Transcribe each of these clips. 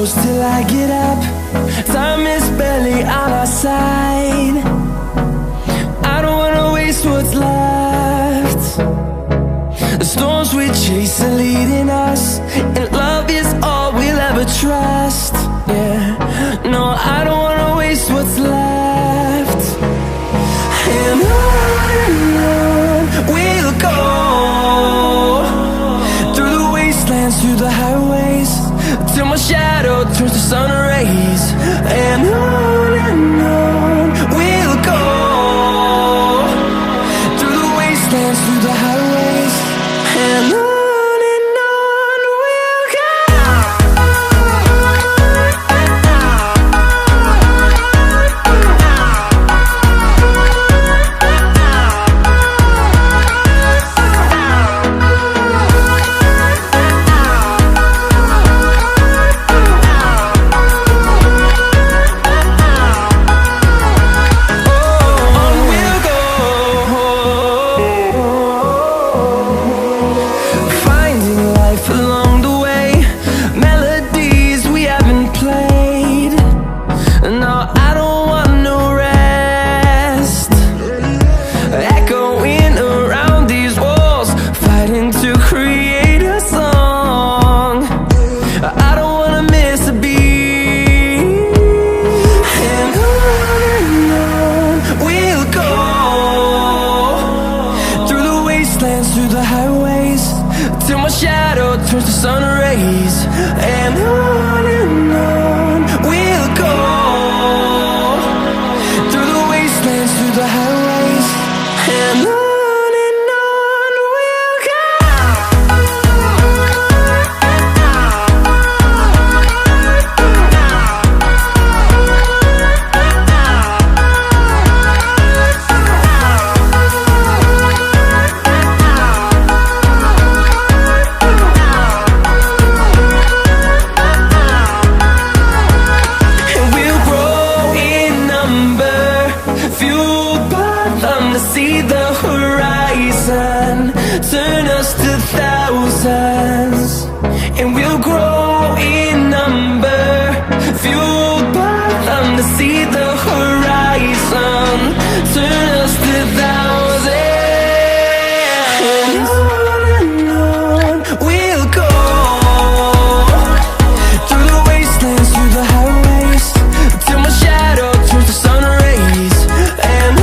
close till I get up. Time is barely on our side. I don't wanna waste what's left. The storms we chase are leading us, and love is all we'll ever trust. Yeah, no, I don't wanna waste what's left. And on we'll go, through the wastelands, through the highways, till my shadow turns to sun rays. And on we'll go, through the wastelands, through the highways, and on we'll go. Through the highways, till my shadow turns to sun rays. And on we'll go, through the wastelands, through the highways, and on we'll go. See the horizon, turn us to thousands, and we'll grow in number, fueled by them. To see the horizon, turn us to thousands, and on we'll go, through the wastelands, through the highways, till my shadow turns to sun rays. And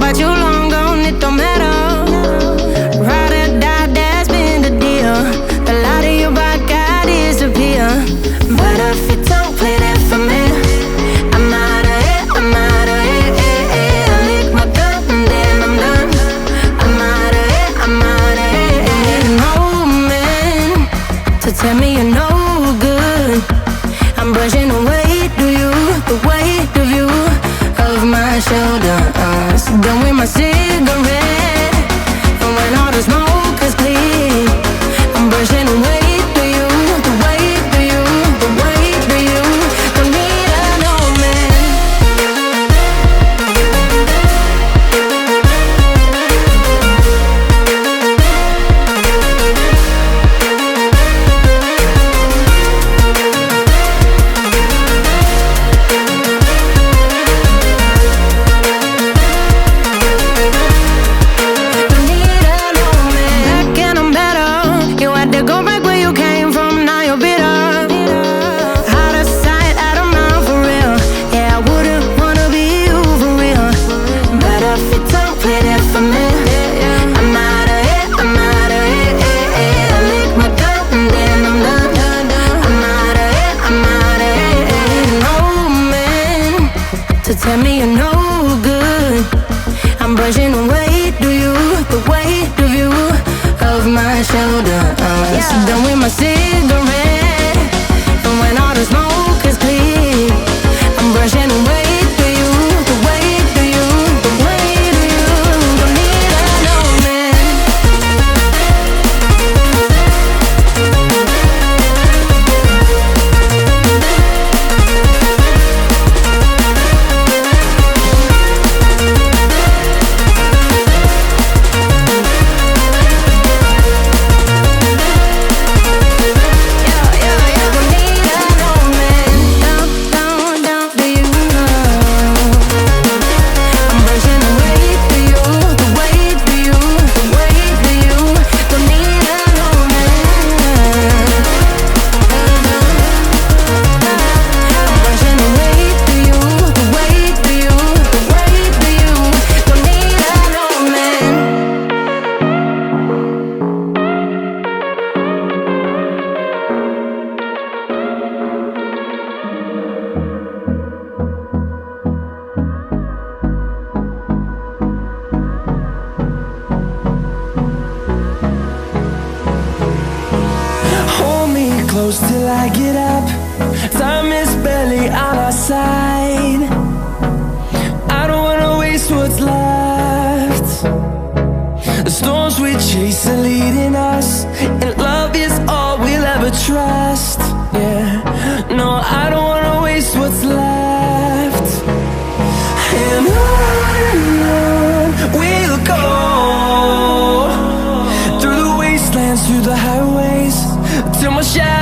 but you long gone, it don't matter. Ride or die, that's been the deal. The light of your body got disappear. But if you don't play that for me, I'm out of it, I'm out of it. I lick my gun and then I'm done. I'm out of it, I'm out of it. No man to tell me you're no good. I'm brushing away to you, the weight of you of my shoulder. Done with my cigarette, and when all the smoke is clear, I'm brushing away to you, the weight to you, the weight to you. Don't need a no man. Tell me you're no good. I'm brushing away to you, the weight of you. shoulders. Done with my cigarette, and when all the smoke is clear, I'm brushing away for you, the way for you, the way to you. Don't need an old man. Close till I get up. Time is barely on our side. I don't wanna waste what's left. The storms we chase are leading us, and love is all we'll ever trust. Yeah, no, I don't wanna waste what's left. And on we'll go, through the wastelands, through the highways, till my shadow